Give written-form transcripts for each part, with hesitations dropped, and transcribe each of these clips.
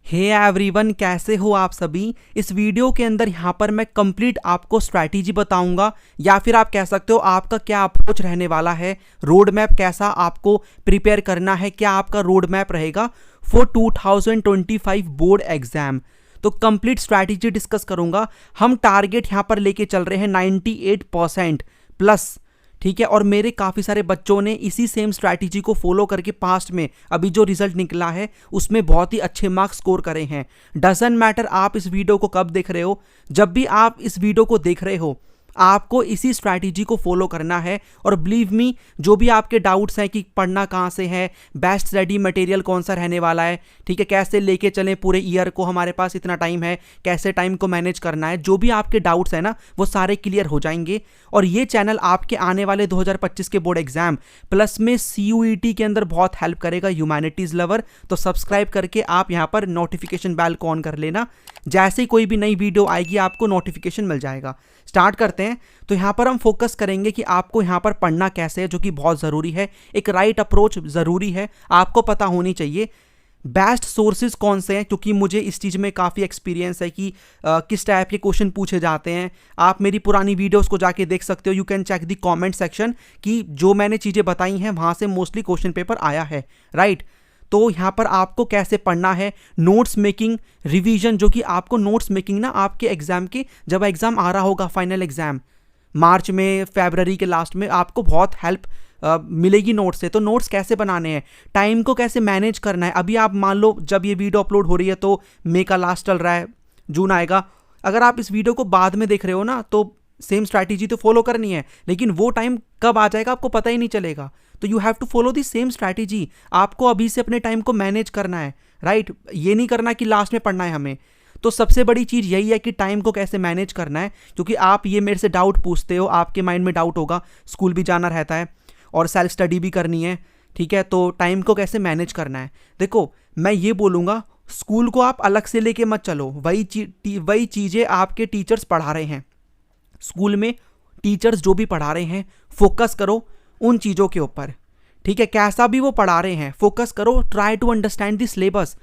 Hey everyone, कैसे हो आप सभी। इस वीडियो के अंदर यहाँ पर मैं कंप्लीट आपको स्ट्रैटेजी बताऊंगा, या फिर आप कह सकते हो आपका क्या अप्रोच रहने वाला है, रोड मैप कैसा आपको प्रिपेयर करना है, क्या आपका रोड मैप रहेगा फॉर 2025 बोर्ड एग्जाम। तो कंप्लीट स्ट्रैटेजी डिस्कस करूंगा। हम टारगेट यहाँ पर लेके चल रहे हैं 98% प्लस, ठीक है। और मेरे काफ़ी सारे बच्चों ने इसी सेम स्ट्रैटेजी को फॉलो करके पास्ट में अभी जो रिजल्ट निकला है उसमें बहुत ही अच्छे मार्क्स स्कोर करे हैं। डजंट मैटर आप इस वीडियो को कब देख रहे हो, जब भी आप इस वीडियो को देख रहे हो आपको इसी स्ट्रैटेजी को फॉलो करना है। और बिलीव मी, जो भी आपके डाउट्स हैं कि पढ़ना कहाँ से है, बेस्ट स्टडी मटेरियल कौन सा रहने वाला है, ठीक है, कैसे लेके चलें पूरे ईयर को, हमारे पास इतना टाइम है, कैसे टाइम को मैनेज करना है, जो भी आपके डाउट्स हैं ना वो सारे क्लियर हो जाएंगे। और ये चैनल आपके आने वाले 2025 के बोर्ड एग्जाम प्लस में CUET के अंदर बहुत हेल्प करेगा ह्यूमैनिटीज़ लवर। तो सब्सक्राइब करके आप यहाँ पर नोटिफिकेशन बेल को ऑन कर लेना, जैसे ही कोई भी नई वीडियो आएगी आपको नोटिफिकेशन मिल जाएगा। स्टार्ट करते हैं। तो यहाँ पर हम फोकस करेंगे कि आपको यहाँ पर पढ़ना कैसे है, जो कि बहुत ज़रूरी है। एक राइट अप्रोच ज़रूरी है, आपको पता होनी चाहिए बेस्ट सोर्सेज कौन से हैं, क्योंकि मुझे इस चीज़ में काफ़ी एक्सपीरियंस है कि किस टाइप के क्वेश्चन पूछे जाते हैं। आप मेरी पुरानी वीडियोस को जाके देख सकते हो, you can check the comment section कि जो मैंने चीज़ें बताई हैं वहाँ से मोस्टली क्वेश्चन पेपर आया है, राइट। तो यहाँ पर आपको कैसे पढ़ना है, नोट्स मेकिंग, रिवीजन, जो कि आपको नोट्स मेकिंग ना आपके एग्जाम के, जब एग्जाम आ रहा होगा फाइनल एग्जाम मार्च में, फरवरी के लास्ट में, आपको बहुत हेल्प मिलेगी नोट्स से। तो नोट्स कैसे बनाने हैं, टाइम को कैसे मैनेज करना है। अभी आप मान लो जब ये वीडियो अपलोड हो रही है तो मई का लास्ट चल रहा है, जून आएगा। अगर आप इस वीडियो को बाद में देख रहे हो ना तो सेम स्ट्रैटेजी तो फॉलो करनी है, लेकिन वो टाइम कब आ जाएगा आपको पता ही नहीं चलेगा। तो you have to follow the same strategy. आपको अभी से अपने टाइम को मैनेज करना है, राइट। ये नहीं करना कि लास्ट में पढ़ना है हमें। तो सबसे बड़ी चीज़ यही है कि टाइम को कैसे मैनेज करना है, क्योंकि आप ये मेरे से डाउट पूछते हो, आपके माइंड में डाउट होगा, स्कूल भी जाना रहता है और सेल्फ स्टडी भी करनी है, ठीक है। तो टाइम को कैसे मैनेज करना है, देखो मैं ये बोलूँगा, स्कूल को आप अलग से लेके मत चलो। वही चीज़ें आपके टीचर्स पढ़ा रहे हैं स्कूल में, टीचर्स जो भी पढ़ा रहे हैं फोकस करो उन चीज़ों के ऊपर, ठीक है। कैसा भी वो पढ़ा रहे हैं फोकस करो, try to understand the syllabus,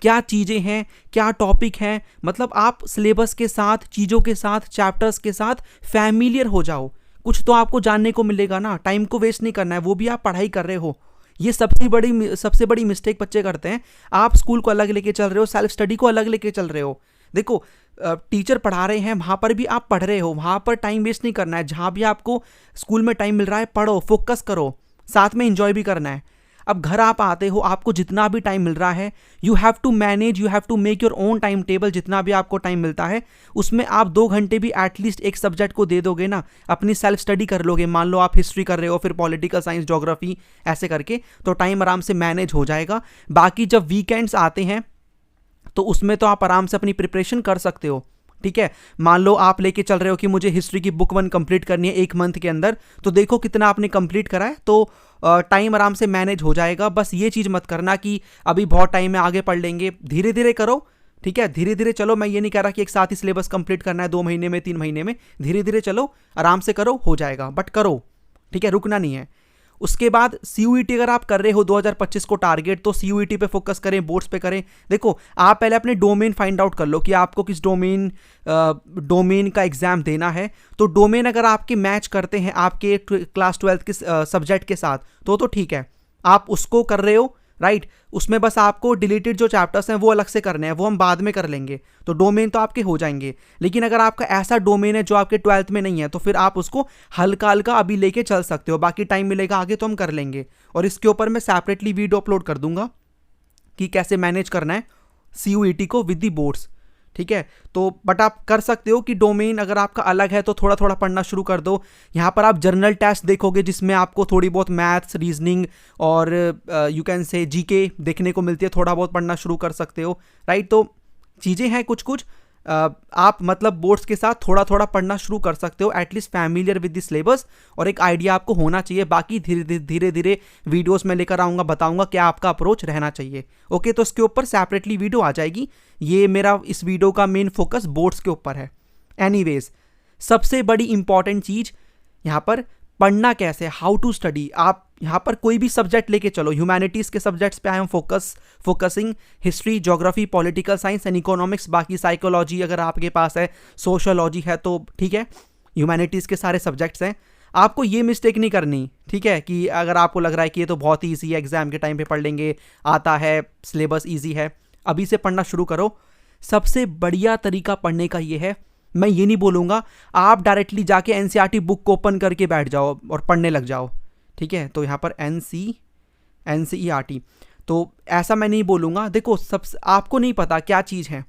क्या चीज़ें हैं, क्या टॉपिक हैं। मतलब आप सिलेबस के साथ, चीज़ों के साथ, चैप्टर्स के साथ फैमिलियर हो जाओ। कुछ तो आपको जानने को मिलेगा ना, टाइम को वेस्ट नहीं करना है, वो भी आप पढ़ाई कर रहे हो। ये सबसे बड़ी मिस्टेक बच्चे करते हैं। आप स्कूल को अलग लेके चल रहे हो, सेल्फ स्टडी को अलग लेके चल रहे हो। देखो टीचर पढ़ा रहे हैं, वहाँ पर भी आप पढ़ रहे हो, वहाँ पर टाइम वेस्ट नहीं करना है। जहाँ भी आपको स्कूल में टाइम मिल रहा है पढ़ो, फोकस करो, साथ में एंजॉय भी करना है। अब घर आप आते हो, आपको जितना भी टाइम मिल रहा है you have to manage, you have to make your own time table. जितना भी आपको टाइम मिलता है उसमें आप 2 घंटे भी एटलीस्ट एक सब्जेक्ट को दे दोगे ना, अपनी सेल्फ स्टडी कर लोगे। मान लो आप हिस्ट्री कर रहे हो, फिर पॉलिटिकल साइंस, ज्योग्राफी, ऐसे करके तो टाइम आराम से मैनेज हो जाएगा। बाकी जब वीकेंड्स आते हैं तो उसमें तो आप आराम से अपनी प्रिपरेशन कर सकते हो, ठीक है। मान लो आप लेके चल रहे हो कि मुझे हिस्ट्री की बुक 1 कंप्लीट करनी है 1 मंथ के अंदर, तो देखो कितना आपने कंप्लीट करा है, तो टाइम आराम से मैनेज हो जाएगा। बस ये चीज़ मत करना कि अभी बहुत टाइम है आगे पढ़ लेंगे, धीरे धीरे करो, ठीक है। धीरे धीरे चलो, मैं ये नहीं कह रहा कि एक साथ ही सिलेबस कंप्लीट करना है 2 महीने में, 3 महीने में। धीरे धीरे चलो, आराम से करो, हो जाएगा, बट करो, ठीक है, रुकना नहीं है। उसके बाद CUET अगर आप कर रहे हो 2025 को टारगेट, तो CUET पे फोकस करें, बोर्ड्स पे करें। देखो आप पहले अपने डोमेन फाइंड आउट कर लो कि आपको किस डोमेन का एग्जाम देना है। तो डोमेन अगर आपके मैच करते हैं आपके क्लास 12 के सब्जेक्ट के साथ तो ठीक है, आप उसको कर रहे हो, राइट। उसमें बस आपको डिलीटेड जो चैप्टर्स हैं वो अलग से करने हैं, वो हम बाद में कर लेंगे, तो डोमेन तो आपके हो जाएंगे। लेकिन अगर आपका ऐसा डोमेन है जो आपके 12th में नहीं है, तो फिर आप उसको हल्का हल्का अभी लेके चल सकते हो, बाकी टाइम मिलेगा आगे तो हम कर लेंगे। और इसके ऊपर मैं सेपरेटली वीडियो अपलोड कर दूंगा कि कैसे मैनेज करना है CUET को विद दी बोर्ड्स, ठीक है। तो बट आप कर सकते हो कि डोमेन अगर आपका अलग है तो थोड़ा थोड़ा पढ़ना शुरू कर दो। यहाँ पर आप जर्नल टेस्ट देखोगे जिसमें आपको थोड़ी बहुत मैथ्स, रीजनिंग और यू कैन से GK देखने को मिलती है, थोड़ा बहुत पढ़ना शुरू कर सकते हो, राइट। तो चीज़ें हैं कुछ कुछ, आप मतलब बोर्ड्स के साथ थोड़ा थोड़ा पढ़ना शुरू कर सकते हो, at least familiar with the syllabus, और एक आइडिया आपको होना चाहिए। बाकी धीरे धीरे वीडियोस में लेकर आऊँगा, बताऊँगा क्या आपका अप्रोच रहना चाहिए, ओके। तो इसके ऊपर सेपरेटली वीडियो आ जाएगी। ये मेरा इस वीडियो का मेन फोकस बोर्ड्स के ऊपर है। एनीवेज, सबसे बड़ी इंपॉर्टेंट चीज़ यहाँ पर पढ़ना कैसे, हाउ टू स्टडी। आप यहाँ पर कोई भी सब्जेक्ट लेके चलो, ह्यूमैनिटीज़ के सब्जेक्ट्स पे I am focusing history, geography, political science and economics, बाकी साइकोलॉजी अगर आपके पास है, सोशोलॉजी है तो ठीक है, ह्यूमैनिटीज़ के सारे सब्जेक्ट्स हैं। आपको ये मिस्टेक नहीं करनी, ठीक है, कि अगर आपको लग रहा है कि ये तो बहुत ही ईजी है, एग्जाम के टाइम पे पढ़ लेंगे, आता है, सिलेबस ईजी है, अभी से पढ़ना शुरू करो। सबसे बढ़िया तरीका पढ़ने का ये है, मैं ये नहीं बोलूँगा आप डायरेक्टली जाके एनसीईआरटी बुक को ओपन करके बैठ जाओ और पढ़ने लग जाओ, ठीक है। तो यहाँ पर एनसीईआरटी, तो ऐसा मैं नहीं बोलूँगा। देखो, सब आपको नहीं पता क्या चीज़ है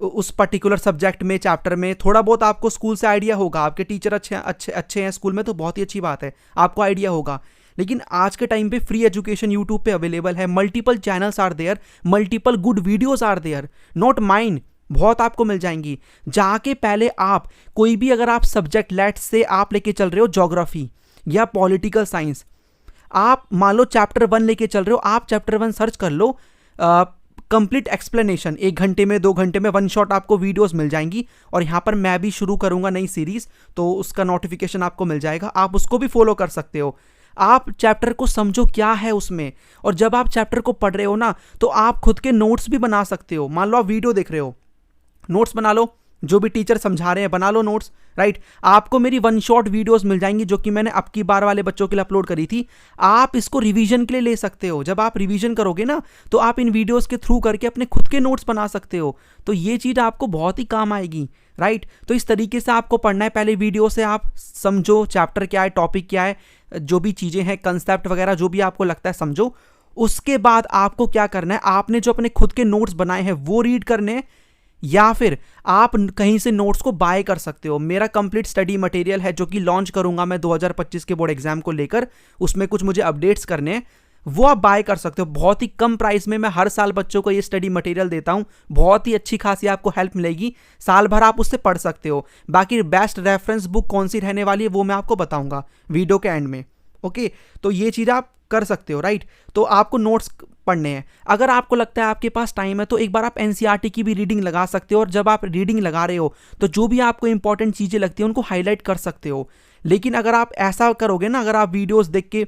उस पर्टिकुलर सब्जेक्ट में, चैप्टर में, थोड़ा बहुत आपको स्कूल से आइडिया होगा, आपके टीचर अच्छे हैं स्कूल में तो बहुत ही अच्छी बात है, आपको आइडिया होगा। लेकिन आज के टाइम पे फ्री एजुकेशन यूट्यूब पे अवेलेबल है, multiple channels are there, multiple good videos are there, not mine, बहुत आपको मिल जाएंगी। जाके पहले आप कोई भी, अगर आप सब्जेक्ट लेट्स से आप लेके चल रहे हो ज्योग्राफी या पॉलिटिकल साइंस, आप मान लो चैप्टर 1 लेके चल रहे हो, आप चैप्टर 1 सर्च कर लो, कंप्लीट एक्सप्लेनेशन, 1 घंटे में 2 घंटे में 1 शॉट आपको वीडियोस मिल जाएंगी। और यहाँ पर मैं भी शुरू करूँगा नई सीरीज़, तो उसका नोटिफिकेशन आपको मिल जाएगा, आप उसको भी फॉलो कर सकते हो। आप चैप्टर को समझो क्या है उसमें, और जब आप चैप्टर को पढ़ रहे हो ना, तो आप खुद के नोट्स भी बना सकते हो। मान लो आप वीडियो देख रहे हो, नोट्स बना लो, जो भी टीचर समझा रहे हैं बना लो नोट्स, राइट। आपको मेरी 1 शॉट वीडियोस मिल जाएंगी जो कि मैंने अब की बार वाले बच्चों के लिए अपलोड करी थी। आप इसको रिवीजन के लिए ले सकते हो। जब आप रिवीजन करोगे ना, तो आप इन वीडियोस के थ्रू करके अपने खुद के नोट्स बना सकते हो, तो ये चीज़ आपको बहुत ही काम आएगी, राइट। तो इस तरीके से आपको पढ़ना है। पहले वीडियो से आप समझो चैप्टर क्या है, टॉपिक क्या है, जो भी चीज़ें हैं, कंसेप्ट वगैरह जो भी आपको लगता है समझो। उसके बाद आपको क्या करना है, आपने जो अपने खुद के नोट्स बनाए हैं वो रीड करने हैं, या फिर आप कहीं से नोट्स को बाय कर सकते हो। मेरा कंप्लीट स्टडी मटेरियल है जो कि लॉन्च करूंगा मैं 2025 के बोर्ड एग्जाम को लेकर, उसमें कुछ मुझे अपडेट्स करने हैं, वो आप बाय कर सकते हो। बहुत ही कम प्राइस में मैं हर साल बच्चों को ये स्टडी मटेरियल देता हूं, बहुत ही अच्छी खासी आपको हेल्प मिलेगी, साल भर आप उससे पढ़ सकते हो। बाकी बेस्ट रेफरेंस बुक कौन सी रहने वाली है वो मैं आपको बताऊंगा वीडियो के एंड में, ओके। तो ये चीज़ आप कर सकते हो, राइट। तो आपको नोट्स पढ़ने हैं। अगर आपको लगता है आपके पास टाइम है तो एक बार आप एनसीईआरटी की भी रीडिंग लगा सकते हो, और जब आप रीडिंग लगा रहे हो तो जो भी आपको इंपॉर्टेंट चीज़ें लगती हैं उनको हाईलाइट कर सकते हो। लेकिन अगर आप ऐसा करोगे ना, अगर आप वीडियोस देख के,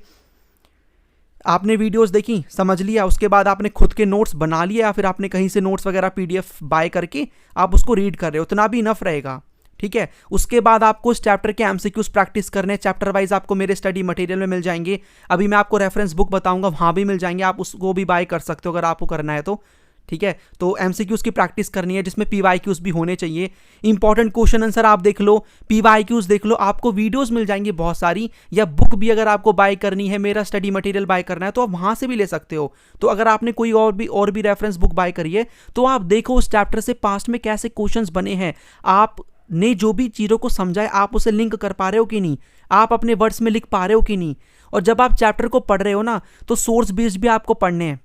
आपने वीडियोस देखी, समझ लिया, उसके बाद आपने खुद के नोट्स बना लिए, या फिर आपने कहीं से नोट्स वगैरह पीडीएफ बाय करके आप उसको रीड कर रहे हो, उतना भी इनफ रहेगा, ठीक है। उसके बाद आपको इस चैप्टर के एमसीक्यूज प्रैक्टिस करने, चैप्टर वाइज आपको मेरे स्टडी मटेरियल में मिल जाएंगे। अभी मैं आपको रेफरेंस बुक बताऊंगा, वहाँ भी मिल जाएंगे, आप उसको भी बाय कर सकते हो अगर आपको करना है तो, ठीक है। तो एमसीक्यूज की प्रैक्टिस करनी है जिसमें पीवाईक्यूज भी होने चाहिए, इंपॉर्टेंट क्वेश्चन आंसर आप देख लो, पीवाईक्यूज देख लो, आपको वीडियोस मिल जाएंगी बहुत सारी, या बुक भी अगर आपको बाय करनी है, मेरा स्टडी मटेरियल बाय करना है तो आप वहाँ से भी ले सकते हो। तो अगर आपने कोई और भी रेफरेंस बुक बाय करी है तो आप देखो उस चैप्टर से पास्ट में कैसे क्वेश्चन बने हैं, आप ने जो भी चीज़ों को समझा है आप उसे लिंक कर पा रहे हो कि नहीं, आप अपने वर्ड्स में लिख पा रहे हो कि नहीं। और जब आप चैप्टर को पढ़ रहे हो ना, तो सोर्स बेस्ड भी आपको पढ़ने हैं।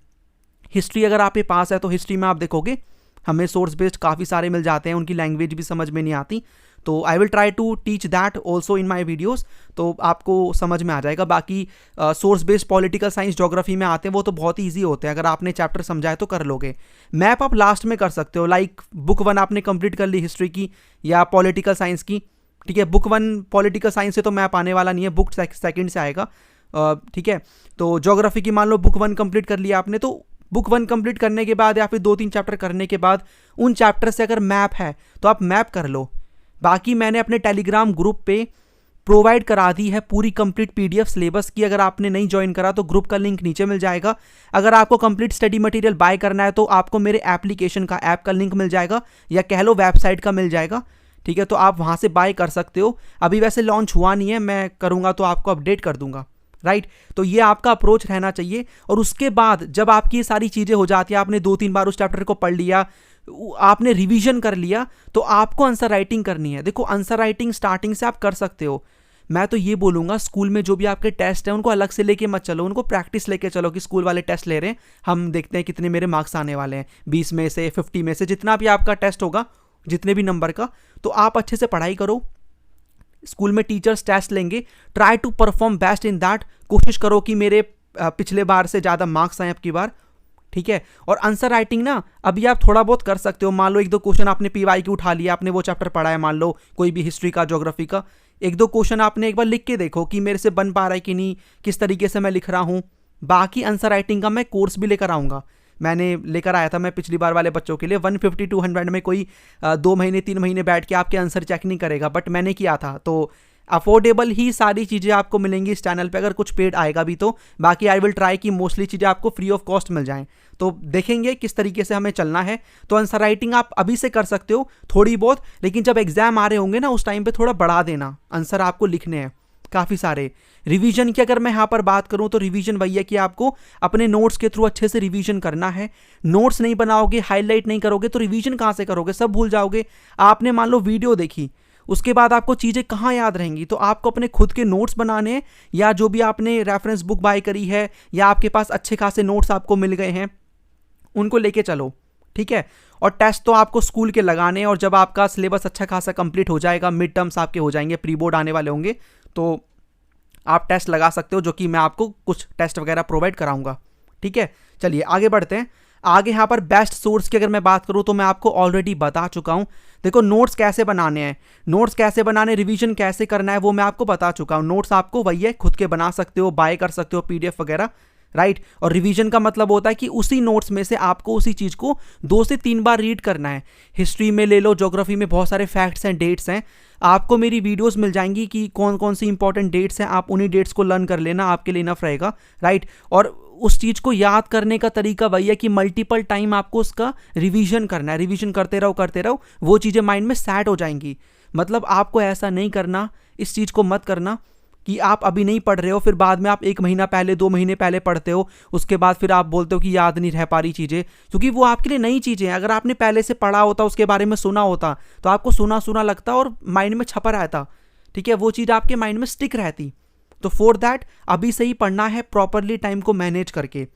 हिस्ट्री अगर आपके पास है तो हिस्ट्री में आप देखोगे हमें सोर्स बेस्ड काफ़ी सारे मिल जाते हैं, उनकी लैंग्वेज भी समझ में नहीं आती, तो I will try to teach that also in my videos, तो आपको समझ में आ जाएगा। बाकी source based political science geography में आते हैं वो तो बहुत ही ईजी होते हैं, अगर आपने चैप्टर समझाए तो कर लोगे। मैप आप लास्ट में कर सकते हो, लाइक बुक 1 आपने कंप्लीट कर ली हिस्ट्री की या पॉलिटिकल साइंस की, ठीक है। बुक 1 पॉलिटिकल साइंस से तो मैप आने वाला नहीं है, बुक सेकंड से आएगा, ठीक है। तो ज्योग्राफी की मान लो बुक 1 कंप्लीट कर लिया आपने, तो बुक 1 कंप्लीट करने के बाद या फिर 2-3 चैप्टर करने के बाद उन चैप्टर से अगर मैप है तो आप मैप कर लो। बाकी मैंने अपने टेलीग्राम ग्रुप पे प्रोवाइड करा दी है पूरी कंप्लीट पीडीएफ सिलेबस की, अगर आपने नहीं ज्वाइन करा तो ग्रुप का लिंक नीचे मिल जाएगा। अगर आपको कंप्लीट स्टडी मटेरियल बाय करना है तो आपको मेरे एप्लीकेशन का, ऐप का लिंक मिल जाएगा, या कह लो वेबसाइट का मिल जाएगा, ठीक है। तो आप वहाँ से बाय कर सकते हो। अभी वैसे लॉन्च हुआ नहीं है, मैं करूँगा तो आपको अपडेट कर दूंगा, राइट। तो ये आपका अप्रोच रहना चाहिए। और उसके बाद जब आपकी ये सारी चीज़ें हो जाती हैं, आपने 2-3 बार उस चैप्टर को पढ़ लिया, आपने रिवीजन कर लिया, तो आपको आंसर राइटिंग करनी है। देखो आंसर राइटिंग स्टार्टिंग से आप कर सकते हो। मैं तो ये बोलूँगा स्कूल में जो भी आपके टेस्ट हैं उनको अलग से लेके मत चलो, उनको प्रैक्टिस लेके चलो कि स्कूल वाले टेस्ट ले रहे हैं, हम देखते हैं कितने मेरे मार्क्स आने वाले हैं, 20 में से 50 में से, जितना भी आपका टेस्ट होगा, जितने भी नंबर का, तो आप अच्छे से पढ़ाई करो। स्कूल में टीचर्स टेस्ट लेंगे, try to perform best in that, कोशिश करो कि मेरे पिछले बार से ज़्यादा मार्क्स आए अब की बार, ठीक है। और आंसर राइटिंग ना अभी आप थोड़ा बहुत कर सकते हो, मान लो 1-2 क्वेश्चन आपने पीवाई की उठा लिया, आपने वो चैप्टर पढ़ा है, मान लो कोई भी हिस्ट्री का, ज्योग्राफी का, एक दो क्वेश्चन आपने एक बार लिख के देखो कि मेरे से बन पा रहा है कि नहीं, किस तरीके से मैं लिख रहा हूँ। बाकी आंसर राइटिंग का मैं कोर्स भी लेकर आऊँगा, मैंने लेकर आया था मैं पिछली बार वाले बच्चों के लिए। 150-200 में कोई 2 महीने 3 महीने बैठ के आपके आंसर चेक नहीं करेगा, बट मैंने किया था। तो अफोर्डेबल ही सारी चीज़ें आपको मिलेंगी इस चैनल पे, अगर कुछ पेड आएगा भी तो। बाकी आई विल ट्राई कि मोस्टली चीज़ें आपको फ्री ऑफ कॉस्ट मिल जाएं। तो देखेंगे किस तरीके से हमें चलना है। तो आंसर राइटिंग आप अभी से कर सकते हो थोड़ी बहुत, लेकिन जब एग्जाम आ रहे होंगे ना उस टाइम पे थोड़ा बढ़ा देना, आंसर आपको लिखने हैं काफ़ी सारे। रिवीजन की अगर मैं यहाँ पर बात करूँ तो रिवीजन वही है कि आपको अपने नोट्स के थ्रू अच्छे से रिवीजन करना है। नोट्स नहीं बनाओगे, हाईलाइट नहीं करोगे तो रिवीजन कहाँ से करोगे, सब भूल जाओगे। आपने मान लो वीडियो देखी, उसके बाद आपको चीज़ें कहाँ याद रहेंगी। तो आपको अपने खुद के नोट्स बनाने हैं, या जो भी आपने रेफरेंस बुक बाय करी है या आपके पास अच्छे खासे नोट्स आपको मिल गए हैं उनको लेके चलो, ठीक है। और टेस्ट तो आपको स्कूल के लगाने हैं, और जब आपका सिलेबस अच्छा खासा कंप्लीट हो जाएगा, मिड टर्म्स आपके हो जाएंगे, प्री बोर्ड आने वाले होंगे, तो आप टेस्ट लगा सकते हो, जो कि मैं आपको कुछ टेस्ट वगैरह प्रोवाइड कराऊंगा, ठीक है। चलिए आगे बढ़ते हैं। आगे यहाँ पर बेस्ट सोर्स की अगर मैं बात करूँ तो मैं आपको ऑलरेडी बता चुका हूँ। देखो नोट्स कैसे बनाने हैं, नोट्स कैसे बनाने, रिवीजन कैसे करना है वो मैं आपको बता चुका हूँ। नोट्स आपको वही है, खुद के बना सकते हो, बाय कर सकते हो पीडीएफ वगैरह, राइट। और रिवीजन का मतलब होता है कि उसी नोट्स में से आपको उसी चीज़ को 2 से 3 बार रीड करना है। हिस्ट्री में ले लो, ज्योग्राफी में बहुत सारे फैक्ट्स हैं, डेट्स हैं, आपको मेरी वीडियोस मिल जाएंगी कि कौन कौन सी इंपॉर्टेंट डेट्स हैं, आप उन्हीं डेट्स को लर्न कर लेना, आपके लिए इनफ रहेगा, राइट। और उस चीज़ को याद करने का तरीका वही है कि मल्टीपल टाइम आपको उसका रिवीजन करना है, रिवीजन करते रहो, वो चीज़ें माइंड में सेट हो जाएंगी। मतलब आपको ऐसा नहीं करना, इस चीज़ को मत करना कि आप अभी नहीं पढ़ रहे हो, फिर बाद में आप 1 महीना पहले 2 महीने पहले पढ़ते हो, उसके बाद फिर आप बोलते हो कि याद नहीं रह पा रही चीज़ें, क्योंकि वो आपके लिए नई चीज़ें हैं। अगर आपने पहले से पढ़ा होता, उसके बारे में सुना होता, तो आपको सुना सुना लगता और माइंड में छपा रहता, ठीक है, वो चीज़ आपके माइंड में स्टिक रहती। तो फॉर दैट अभी से ही पढ़ना है प्रॉपरली, टाइम को मैनेज करके।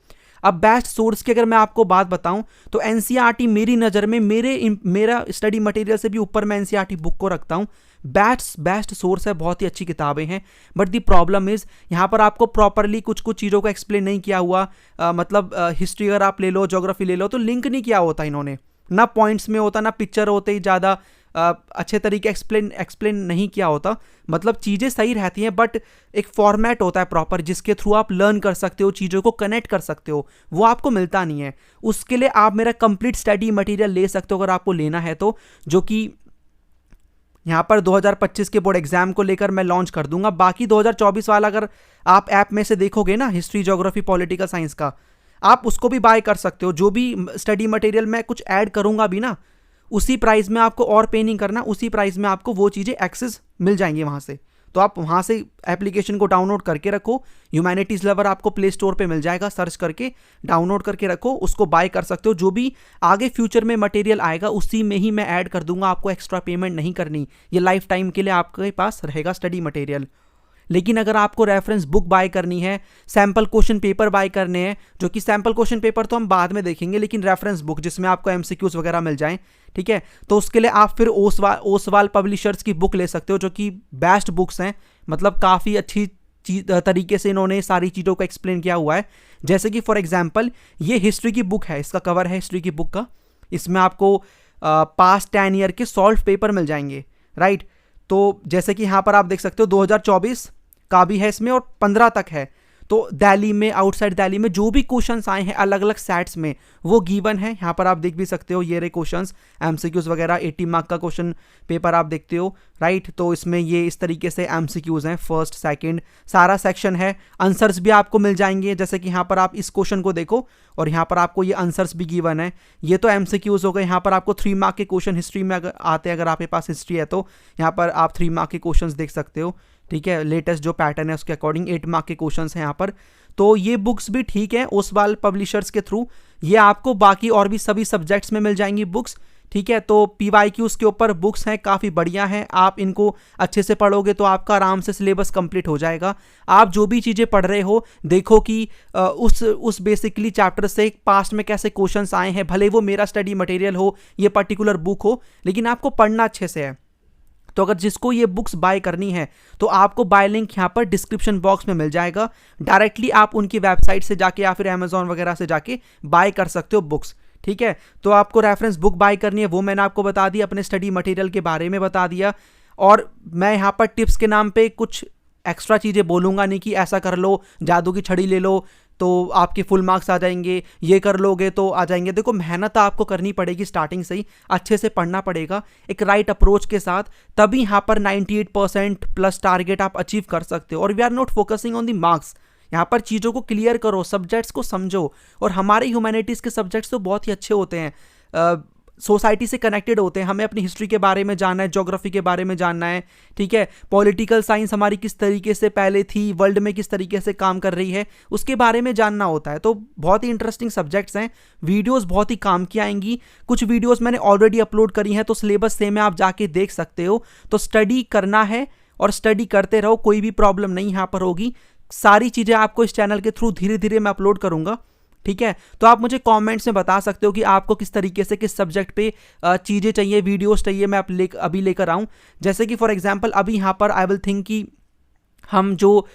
अब बेस्ट सोर्स की अगर मैं आपको बात बताऊं तो एनसीईआरटी मेरी नज़र में मेरा स्टडी मटेरियल से भी ऊपर मैं एनसीईआरटी बुक को रखता हूं। बेस्ट सोर्स है, बहुत ही अच्छी किताबें हैं, बट दी प्रॉब्लम इज़ यहाँ पर आपको प्रॉपरली कुछ चीज़ों को एक्सप्लेन नहीं किया हुआ। मतलब हिस्ट्री अगर आप ले लो, ज्योग्राफी ले लो, तो लिंक नहीं किया होता इन्होंने, ना पॉइंट्स में होता, ना पिक्चर होते ही ज़्यादा अच्छे तरीके एक्सप्लेन नहीं किया होता। मतलब चीज़ें सही रहती हैं, बट एक फॉर्मेट होता है प्रॉपर जिसके थ्रू आप लर्न कर सकते हो, चीज़ों को कनेक्ट कर सकते हो, वो आपको मिलता नहीं है। उसके लिए आप मेरा कंप्लीट स्टडी मटेरियल ले सकते हो अगर आपको लेना है तो, जो कि यहाँ पर 2025 के बोर्ड एग्जाम को लेकर मैं लॉन्च कर दूंगा। बाकी 2024 वाला अगर आप ऐप में से देखोगे ना, हिस्ट्री, ज्योग्राफी, पॉलिटिकल साइंस का, आप उसको भी बाय कर सकते हो। जो भी स्टडी मटेरियल मैं कुछ ऐड करूंगा भी ना, उसी प्राइस में आपको और पे नहीं करना, उसी प्राइस में आपको वो चीज़ें एक्सेस मिल जाएंगी वहाँ से। तो आप वहाँ से एप्लीकेशन को डाउनलोड करके रखो, ह्यूमैनिटीज़ लवर आपको प्ले स्टोर पे मिल जाएगा, सर्च करके डाउनलोड करके रखो, उसको बाय कर सकते हो। जो भी आगे फ्यूचर में मटेरियल आएगा उसी में ही मैं ऐड कर दूंगा, आपको एक्स्ट्रा पेमेंट नहीं करनी, ये लाइफ टाइम के लिए आपके पास रहेगा स्टडी मटेरियल। लेकिन अगर आपको रेफरेंस बुक बाय करनी है, सैम्पल क्वेश्चन पेपर बाय करने हैं, जो कि सैम्पल क्वेश्चन पेपर तो हम बाद में देखेंगे, लेकिन रेफरेंस बुक जिसमें आपको एमसीक्यूज वगैरह मिल जाएं, ठीक है, तो उसके लिए आप फिर ओसवाल पब्लिशर्स की बुक ले सकते हो, जो कि बेस्ट बुक्स हैं। मतलब काफ़ी अच्छी तरीके से इन्होंने सारी चीज़ों को एक्सप्लेन किया हुआ है। जैसे कि फॉर एग्जाम्पल ये हिस्ट्री की बुक है, इसका कवर है हिस्ट्री की बुक का, इसमें आपको पास्ट 10 ईयर के सॉल्व पेपर मिल जाएंगे, राइट। तो जैसे कि यहाँ पर आप देख सकते हो 2024 का भी है इसमें और 15 तक है। तो दिल्ली में, आउटसाइड दिल्ली में जो भी क्वेश्चंस आए हैं अलग अलग सेट्स में, वो गिवन है। यहाँ पर आप देख भी सकते हो, ये रहे क्वेश्चंस, एमसीक्यूज वगैरह, 80 मार्क का क्वेश्चन पेपर आप देखते हो, राइट। तो इसमें ये इस तरीके से एमसीक्यूज हैं, फर्स्ट सेकंड सारा सेक्शन है। आंसर्स भी आपको मिल जाएंगे, जैसे कि यहाँ पर आप इस क्वेश्चन को देखो और यहाँ पर आपको ये आंसर्स भी गिवन है। ये तो एमसीक्यूज हो गए। यहाँ पर आपको 3 मार्क के क्वेश्चन हिस्ट्री में अगर आते हैं, अगर आपके पास हिस्ट्री है तो यहाँ पर आप 3 मार्क के क्वेश्चन देख सकते हो, ठीक है। लेटेस्ट जो पैटर्न है उसके अकॉर्डिंग 8 मार्क के क्वेश्चंस हैं यहाँ पर। तो ये बुक्स भी ठीक है ओसवाल पब्लिशर्स के थ्रू, ये आपको बाकी और भी सभी सब्जेक्ट्स में मिल जाएंगी बुक्स, ठीक है। तो PYQs के ऊपर बुक्स हैं, काफ़ी बढ़िया हैं। आप इनको अच्छे से पढ़ोगे तो आपका आराम से सिलेबस कंप्लीट हो जाएगा। आप जो भी चीज़ें पढ़ रहे हो देखो कि उस बेसिकली चैप्टर से पास्ट में कैसे क्वेश्चंस आए हैं, भले वो मेरा स्टडी मटेरियल हो, ये पर्टिकुलर बुक हो, लेकिन आपको पढ़ना अच्छे से है। तो अगर जिसको ये बुक्स बाय करनी है तो आपको बाय लिंक यहाँ पर डिस्क्रिप्शन बॉक्स में मिल जाएगा। डायरेक्टली आप उनकी वेबसाइट से जाके या फिर अमेजॉन वगैरह से जाके बाय कर सकते हो बुक्स, ठीक है। तो आपको रेफरेंस बुक बाय करनी है वो मैंने आपको बता दिया, अपने स्टडी मटेरियल के बारे में बता दिया। और मैं यहाँ पर टिप्स के नाम पे कुछ एक्स्ट्रा चीज़ें बोलूँगा नहीं कि ऐसा कर लो, जादू की छड़ी ले लो तो आपके फुल मार्क्स आ जाएंगे, ये कर लोगे तो आ जाएंगे। देखो मेहनत आपको करनी पड़ेगी स्टार्टिंग से ही, अच्छे से पढ़ना पड़ेगा एक राइट अप्रोच के साथ, तभी यहाँ पर 98% प्लस टारगेट आप अचीव कर सकते हो। और we are not focusing on the marks, यहाँ पर चीज़ों को क्लियर करो, सब्जेक्ट्स को समझो। और हमारे ह्यूमैनिटीज़ के सब्जेक्ट्स तो बहुत ही अच्छे होते हैं, सोसाइटी से कनेक्टेड होते हैं, हमें अपनी हिस्ट्री के बारे में जानना है, ज्योग्राफी के बारे में जानना है, ठीक है, पॉलिटिकल साइंस हमारी किस तरीके से पहले थी, वर्ल्ड में किस तरीके से काम कर रही है, उसके बारे में जानना होता है। तो बहुत ही इंटरेस्टिंग सब्जेक्ट्स हैं, वीडियोस बहुत ही काम की आएंगी। कुछ वीडियोस मैंने ऑलरेडी अपलोड करी हैं, तो सिलेबस सेम है, आप जाके देख सकते हो। तो स्टडी करना है और स्टडी करते रहो, कोई भी प्रॉब्लम नहीं यहाँ पर होगी। सारी चीज़ें आपको इस चैनल के थ्रू धीरे धीरे मैं अपलोड करूँगा, ठीक है। तो आप मुझे कमेंट्स में बता सकते हो कि आपको किस तरीके से किस सब्जेक्ट पे चीज़ें चाहिए, वीडियोस चाहिए, मैं अभी लेकर आऊँ। जैसे कि फॉर एग्जांपल अभी यहाँ पर आई विल थिंक कि हम जो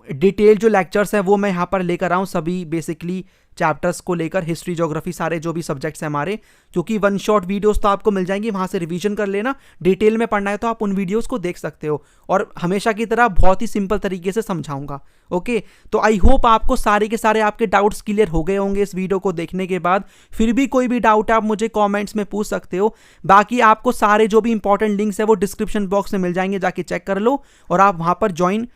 डिटेल जो लेक्चर्स हैं वो मैं यहाँ पर लेकर आऊँ, सभी बेसिकली चैप्टर्स को लेकर, हिस्ट्री ज्योग्राफी सारे जो भी सब्जेक्ट्स हैं हमारे, क्योंकि वन शॉट वीडियोस तो आपको मिल जाएंगी, वहाँ से रिवीजन कर लेना। डिटेल में पढ़ना है तो आप उन वीडियोस को देख सकते हो, और हमेशा की तरह बहुत ही सिंपल तरीके से समझाऊंगा। ओके, तो आई होप आपको सारे के सारे आपके डाउट्स क्लियर हो गए होंगे इस वीडियो को देखने के बाद। फिर भी कोई भी डाउट आप मुझे कॉमेंट्स में पूछ सकते हो। बाकी आपको सारे जो भी इंपॉर्टेंट लिंक्स है वो डिस्क्रिप्शन बॉक्स में मिल जाएंगे, जाके चेक कर लो और आप वहाँ पर ज्वाइन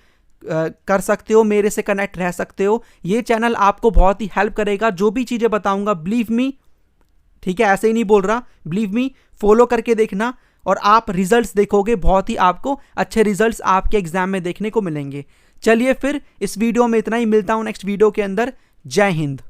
कर सकते हो, मेरे से कनेक्ट रह सकते हो। ये चैनल आपको बहुत ही हेल्प करेगा, जो भी चीज़ें बताऊंगा, बिलीव मी, ठीक है, ऐसे ही नहीं बोल रहा, बिलीव मी, फॉलो करके देखना और आप रिजल्ट्स देखोगे, बहुत ही आपको अच्छे रिजल्ट्स आपके एग्जाम में देखने को मिलेंगे। चलिए फिर इस वीडियो में इतना ही, मिलता हूं नेक्स्ट वीडियो के अंदर। जय हिंद।